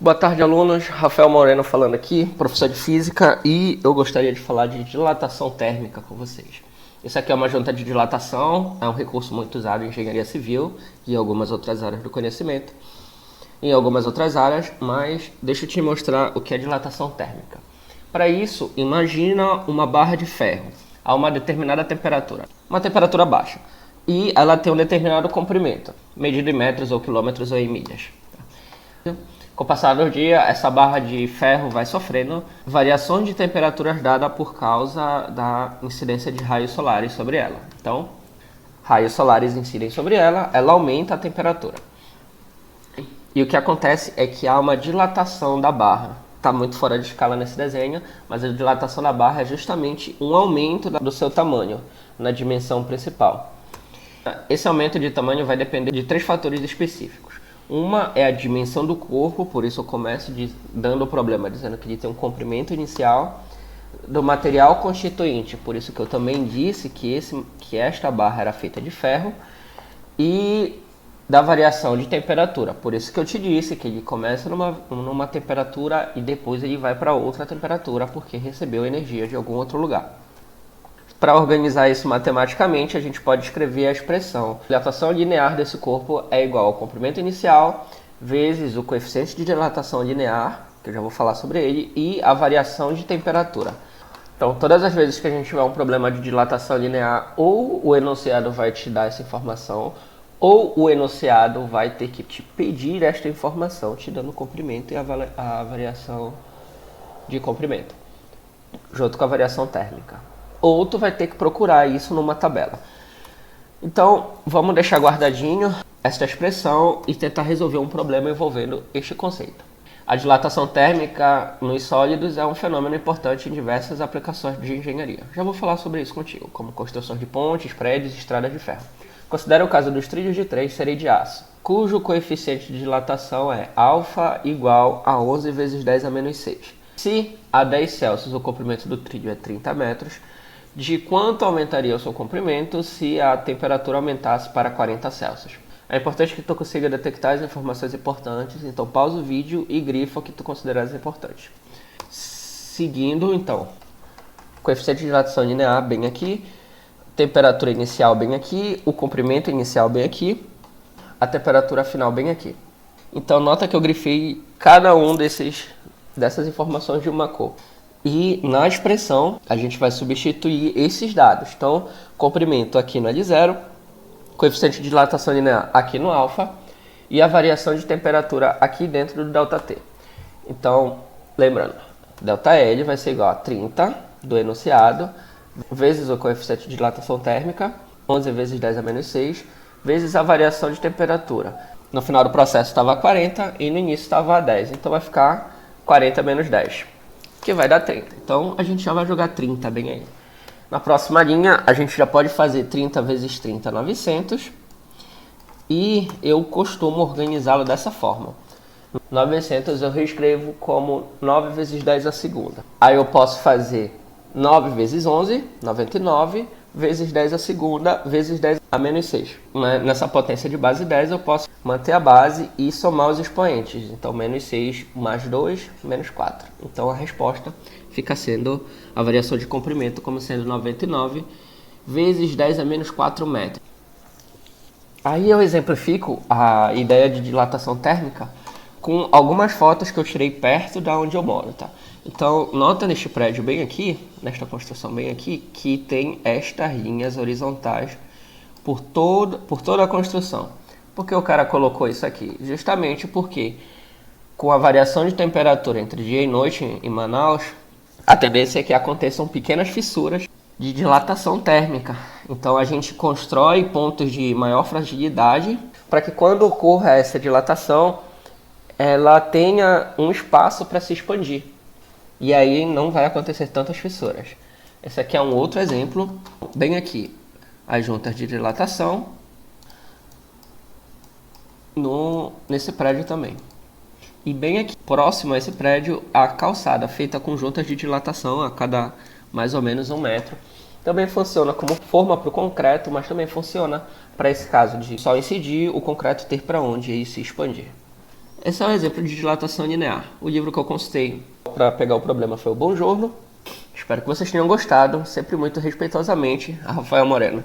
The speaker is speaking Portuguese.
Boa tarde, alunos. Rafael Moreno falando aqui, professor de Física, e eu gostaria de falar de dilatação térmica com vocês. Isso aqui é uma junta de dilatação, é um recurso muito usado em engenharia civil e em algumas outras áreas do conhecimento, em algumas outras áreas, mas deixa eu te mostrar o que é dilatação térmica. Para isso, imagina uma barra de ferro a uma determinada temperatura, uma temperatura baixa, e ela tem um determinado comprimento, medido em metros ou quilômetros ou em milhas. Com o passar do dia, essa barra de ferro vai sofrendo variações de temperaturas dadas por causa da incidência de raios solares sobre ela. Então, raios solares incidem sobre ela, ela aumenta a temperatura. E o que acontece é que há uma dilatação da barra. Está muito fora de escala nesse desenho, mas a dilatação da barra é justamente um aumento do seu tamanho na dimensão principal. Esse aumento de tamanho vai depender de 3 fatores específicos. Uma é a dimensão do corpo, por isso eu começo dando o problema, dizendo que ele tem um comprimento inicial, do material constituinte, por isso que eu também disse que esta barra era feita de ferro, e da variação de temperatura, por isso que eu te disse que ele começa numa temperatura e depois ele vai para outra temperatura, porque recebeu energia de algum outro lugar. Para organizar isso matematicamente, a gente pode escrever a expressão: a dilatação linear desse corpo é igual ao comprimento inicial vezes o coeficiente de dilatação linear, que eu já vou falar sobre ele, e a variação de temperatura. Então, todas as vezes que a gente tiver um problema de dilatação linear, ou o enunciado vai te dar essa informação, ou o enunciado vai ter que te pedir esta informação, te dando o comprimento e a variação de comprimento, junto com a variação térmica. Ou tu vai ter que procurar isso numa tabela. Então, vamos deixar guardadinho esta expressão e tentar resolver um problema envolvendo este conceito. A dilatação térmica nos sólidos é um fenômeno importante em diversas aplicações de engenharia. Já vou falar sobre isso contigo, como construção de pontes, prédios e estradas de ferro. Considere o caso dos trilhos de 3 serem de aço, cujo coeficiente de dilatação é α igual a 11 vezes 10 a menos 6. Se a 10 Celsius o comprimento do trilho é 30 metros, de quanto aumentaria o seu comprimento se a temperatura aumentasse para 40 Celsius. É importante que tu consiga detectar as informações importantes, então pausa o vídeo e grifa o que tu consideras importante. Seguindo, então, coeficiente de dilatação linear bem aqui, temperatura inicial bem aqui, o comprimento inicial bem aqui, a temperatura final bem aqui. Então nota que eu grifei cada um dessas informações de uma cor. E na expressão a gente vai substituir esses dados. Então, comprimento aqui no L0, coeficiente de dilatação linear aqui no alfa e a variação de temperatura aqui dentro do ΔT. Então, lembrando, ΔL vai ser igual a 30 do enunciado vezes o coeficiente de dilatação térmica, 11 vezes 10 a menos 6, vezes a variação de temperatura. No final do processo estava 40 e no início estava 10, então vai ficar 40 menos 10. Que vai dar 30. Então, a gente já vai jogar 30 bem aí. Na próxima linha, a gente já pode fazer 30 vezes 30, 900. E eu costumo organizá-lo dessa forma. 900 eu reescrevo como 9 vezes 10 a segunda. Aí eu posso fazer 9 vezes 11, 99, vezes 10 a segunda, vezes 10 a menos 6. Nessa potência de base 10 eu posso manter a base e somar os expoentes. Então, menos 6 mais 2, menos 4. Então, a resposta fica sendo a variação de comprimento como sendo 99 vezes 10 a menos 4 metros. Aí eu exemplifico a ideia de dilatação térmica com algumas fotos que eu tirei perto da onde eu moro, tá? Então, nota neste prédio bem aqui, nesta construção bem aqui, que tem estas linhas horizontais por toda a construção. Por que o cara colocou isso aqui? Justamente porque, com a variação de temperatura entre dia e noite em Manaus, a tendência é que aconteçam pequenas fissuras de dilatação térmica. Então, a gente constrói pontos de maior fragilidade para que, quando ocorra essa dilatação, ela tenha um espaço para se expandir. E aí não vai acontecer tantas fissuras. Esse aqui é um outro exemplo. Bem aqui, as juntas de dilatação. Nesse prédio também. E bem aqui, próximo a esse prédio, a calçada feita com juntas de dilatação a cada mais ou menos 1 metro. Também funciona como forma para o concreto, mas também funciona para esse caso de só incidir, o concreto ter para onde ir se expandir. Esse é um exemplo de dilatação linear. O livro que eu consultei para pegar o problema foi o Bongiorno. Espero que vocês tenham gostado. Sempre muito respeitosamente, a Rafael Moreno.